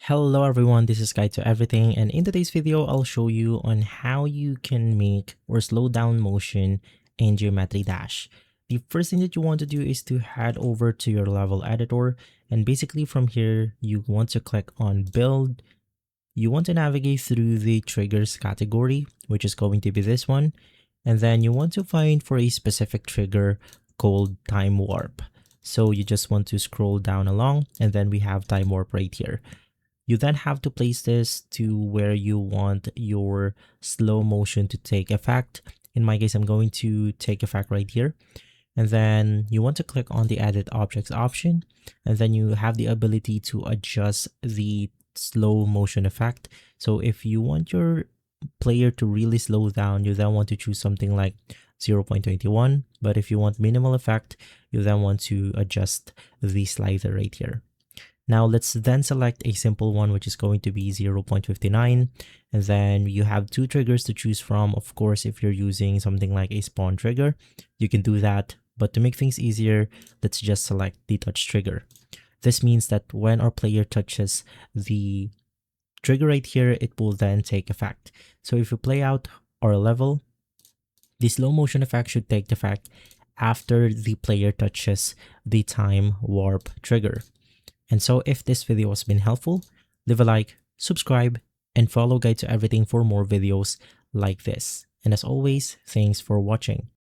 Hello everyone, this is Guide to Everything, and in today's video I'll show you on how you can make or slow down motion in Geometry Dash. The first thing that you want to do is to head over to your level editor, and basically from here you want to click on build. You want to navigate through the triggers category, which is going to be this one, and then you want to find for a specific trigger called time warp. So you just want to scroll down along, and then we have time warp right here. You then have to place this to where you want your slow motion to take effect. In my case, I'm going to take effect right here. And then you want to click on the edit objects option. And then you have the ability to adjust the slow motion effect. So if you want your player to really slow down, you then want to choose something like 0.21. But if you want minimal effect, you then want to adjust the slider right here. Now let's then select a simple one, which is going to be 0.59. And then you have two triggers to choose from. Of course, if you're using something like a spawn trigger, you can do that. But to make things easier, let's just select the touch trigger. This means that when our player touches the trigger right here, it will then take effect. So if we play out our level, the slow motion effect should take effect after the player touches the time warp trigger. And so if this video has been helpful, leave a like, subscribe, and follow Guide to Everything for more videos like this. And as always, thanks for watching.